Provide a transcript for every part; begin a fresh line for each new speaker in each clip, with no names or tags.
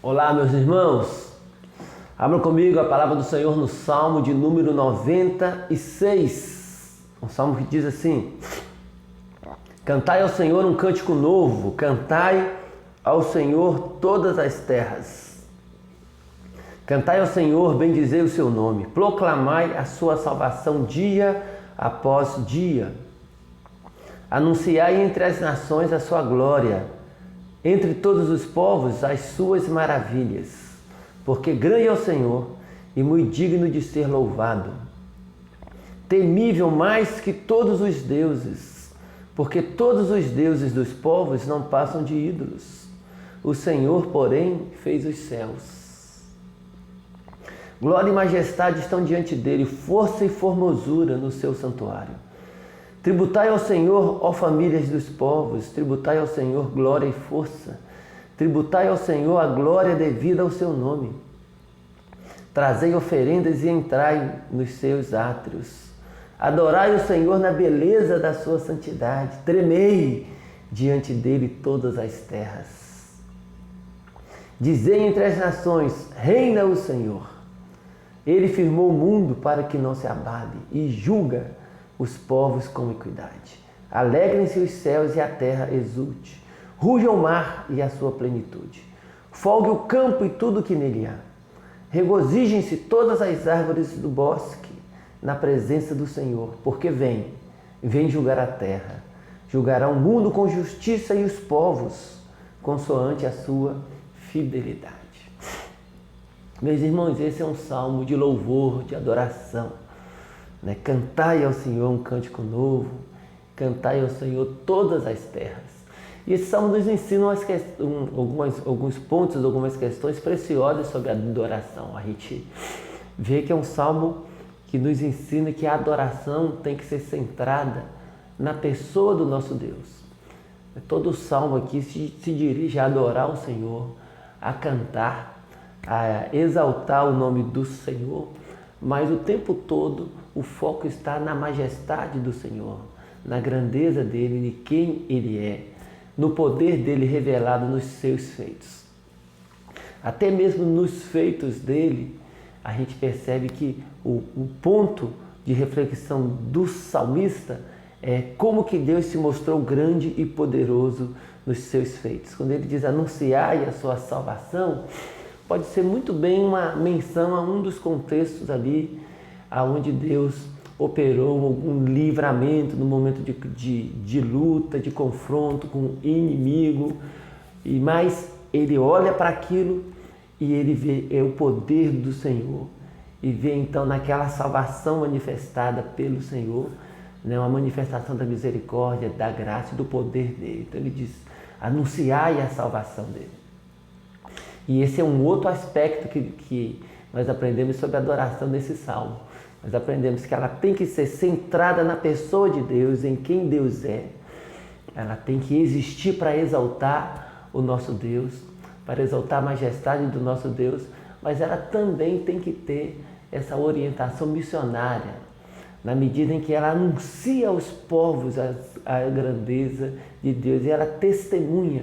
Olá, meus irmãos. Abram comigo a palavra do Senhor no Salmo de número 96. Um salmo que diz assim: Cantai ao Senhor um cântico novo, cantai ao Senhor todas as terras. Cantai ao Senhor, bendizei o seu nome, proclamai a sua salvação dia após dia. Anunciai entre as nações a sua glória, entre todos os povos as suas maravilhas. Porque grande é o Senhor e muito digno de ser louvado, temível mais que todos os deuses, porque todos os deuses dos povos não passam de ídolos. O Senhor, porém, fez os céus. Glória e majestade estão diante dele, força e formosura no seu santuário. Tributai ao Senhor, ó famílias dos povos, tributai ao Senhor glória e força. Tributai ao Senhor a glória devida ao seu nome. Trazei oferendas e entrai nos seus átrios. Adorai o Senhor na beleza da sua santidade. Tremei diante dele todas as terras. Dizei entre as nações, reina o Senhor. Ele firmou o mundo para que não se abale e julga os povos com equidade. Alegrem-se os céus e a terra exulte. Ruja o mar e a sua plenitude. Folgue o campo e tudo que nele há. Regozijem-se todas as árvores do bosque na presença do Senhor, porque vem julgar a terra. Julgará o mundo com justiça e os povos consoante a sua fidelidade. Meus irmãos, esse é um salmo de louvor, de adoração. Cantai ao Senhor um cântico novo, cantai ao Senhor todas as terras. E esse salmo nos ensina alguns pontos, algumas questões preciosas sobre a adoração. A gente vê que é um salmo que nos ensina que a adoração tem que ser centrada na pessoa do nosso Deus. Todo o salmo aqui se dirige a adorar o Senhor, a cantar, a exaltar o nome do Senhor, mas o tempo todo o foco está na majestade do Senhor, na grandeza dele, de quem ele é, no poder dele revelado nos seus feitos. Até mesmo nos feitos dele, a gente percebe que o ponto de reflexão do salmista é como que Deus se mostrou grande e poderoso nos seus feitos. Quando ele diz anunciai a sua salvação, pode ser muito bem uma menção a um dos contextos ali onde Deus operou algum livramento no momento de luta, de confronto com o inimigo, mas ele olha para aquilo e ele vê o poder do Senhor e vê então naquela salvação manifestada pelo Senhor, uma manifestação da misericórdia, da graça e do poder dele. Então ele diz, anunciai a salvação dele. E esse é um outro aspecto que nós aprendemos sobre a adoração nesse salmo. Nós aprendemos que ela tem que ser centrada na pessoa de Deus, em quem Deus é. Ela tem que existir para exaltar o nosso Deus, para exaltar a majestade do nosso Deus, mas ela também tem que ter essa orientação missionária, na medida em que ela anuncia aos povos a grandeza de Deus e ela testemunha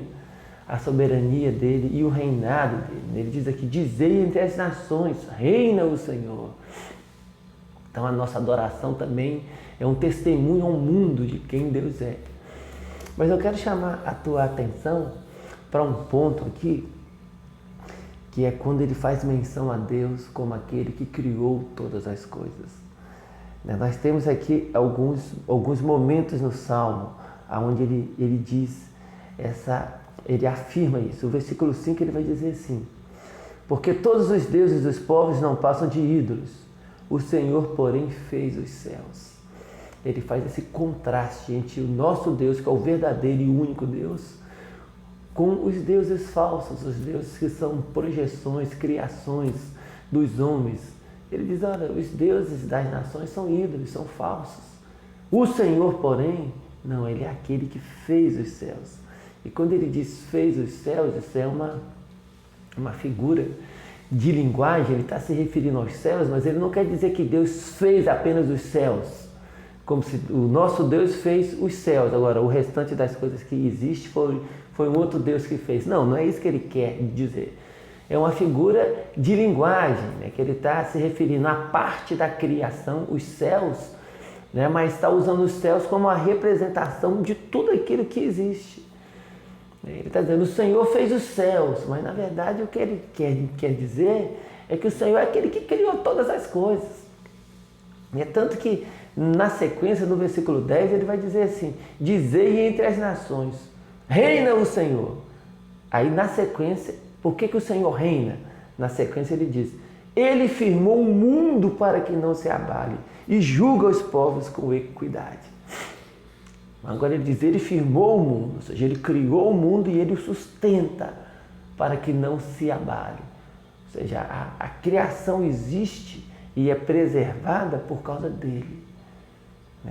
a soberania dele e o reinado dele. Ele diz aqui, dizei entre as nações, reina o Senhor. Então a nossa adoração também é um testemunho ao mundo de quem Deus é. Mas eu quero chamar a tua atenção para um ponto aqui, que é quando ele faz menção a Deus como aquele que criou todas as coisas. Nós temos aqui alguns momentos no Salmo onde ele diz ele afirma isso. O versículo 5 ele vai dizer assim: porque todos os deuses dos povos não passam de ídolos, o Senhor, porém, fez os céus. Ele faz esse contraste entre o nosso Deus, que é o verdadeiro e único Deus, com os deuses falsos, os deuses que são projeções, criações dos homens. Ele diz, olha, os deuses das nações são ídolos, são falsos. O Senhor, porém, não, ele é aquele que fez os céus. E quando ele diz fez os céus, isso é uma figura de linguagem, ele está se referindo aos céus, mas ele não quer dizer que Deus fez apenas os céus, como se o nosso Deus fez os céus, agora o restante das coisas que existe foi um outro Deus que fez. Não é isso que ele quer dizer. É uma figura de linguagem, né? Que ele está se referindo à parte da criação, os céus, né? Mas está usando os céus como a representação de tudo aquilo que existe. Ele está dizendo, o Senhor fez os céus, mas na verdade o que ele quer dizer é que o Senhor é aquele que criou todas as coisas. É tanto que na sequência, no versículo 10, ele vai dizer assim, dizei entre as nações, reina o Senhor. Aí na sequência, por que o Senhor reina? Na sequência ele diz, ele firmou o mundo para que não se abale e julga os povos com equidade. Agora ele diz, ele firmou o mundo, ou seja, ele criou o mundo e ele o sustenta para que não se abale. Ou seja, a criação existe e é preservada por causa dele.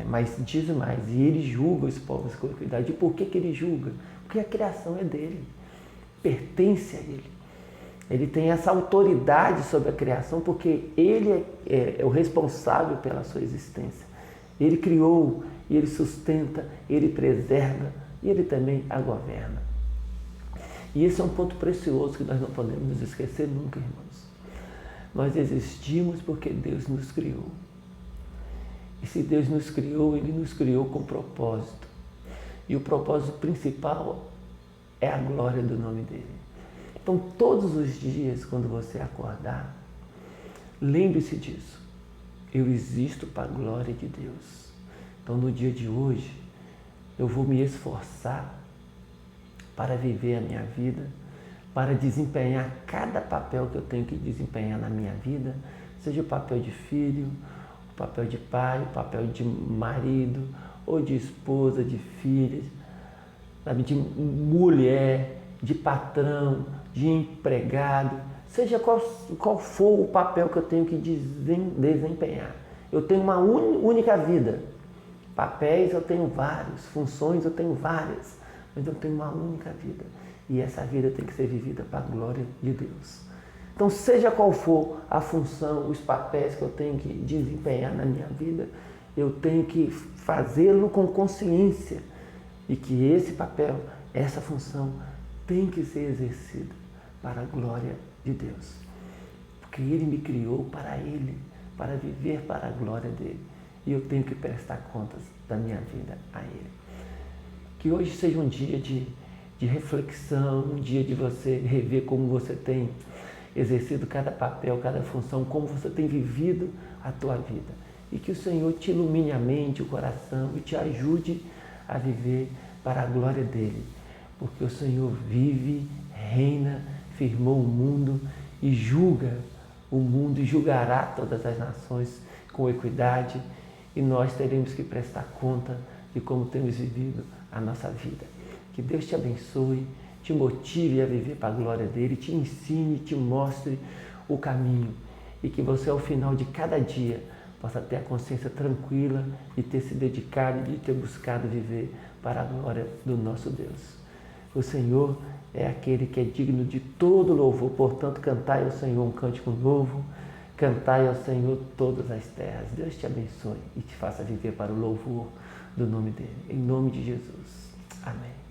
Mas diz mais, e ele julga os povos com equidade. E por que ele julga? Porque a criação é dele, pertence a ele. Ele tem essa autoridade sobre a criação porque ele é o responsável pela sua existência. Ele criou, e ele sustenta, ele preserva e ele também a governa. E esse é um ponto precioso que nós não podemos nos esquecer nunca, irmãos. Nós existimos porque Deus nos criou. E se Deus nos criou, Ele nos criou com propósito. E o propósito principal é a glória do nome dEle. Então, todos os dias, quando você acordar, lembre-se disso. Eu existo para a glória de Deus. Então, no dia de hoje, eu vou me esforçar para viver a minha vida, para desempenhar cada papel que eu tenho que desempenhar na minha vida, seja o papel de filho, o papel de pai, o papel de marido, ou de esposa, de filha, sabe, de mulher, de patrão, de empregado, seja qual for o papel que eu tenho que desempenhar. Eu tenho uma única vida. Papéis eu tenho vários, funções eu tenho várias, mas eu tenho uma única vida. E essa vida tem que ser vivida para a glória de Deus. Então, seja qual for a função, os papéis que eu tenho que desempenhar na minha vida, eu tenho que fazê-lo com consciência e que esse papel, essa função, tem que ser exercida para a glória de Deus. Porque Ele me criou para Ele, para viver para a glória dEle. E eu tenho que prestar contas da minha vida a Ele. Que hoje seja um dia de reflexão, um dia de você rever como você tem exercido cada papel, cada função, como você tem vivido a tua vida. E que o Senhor te ilumine a mente, o coração e te ajude a viver para a glória dEle. Porque o Senhor vive, reina, firmou o mundo e julga o mundo e julgará todas as nações com equidade. E nós teremos que prestar conta de como temos vivido a nossa vida. Que Deus te abençoe, te motive a viver para a glória dEle, te ensine, te mostre o caminho. E que você, ao final de cada dia, possa ter a consciência tranquila de ter se dedicado e de ter buscado viver para a glória do nosso Deus. O Senhor é aquele que é digno de todo louvor, portanto, cantai ao Senhor um cântico novo, cantai ao Senhor todas as terras. Deus te abençoe e te faça viver para o louvor do nome dEle. Em nome de Jesus. Amém.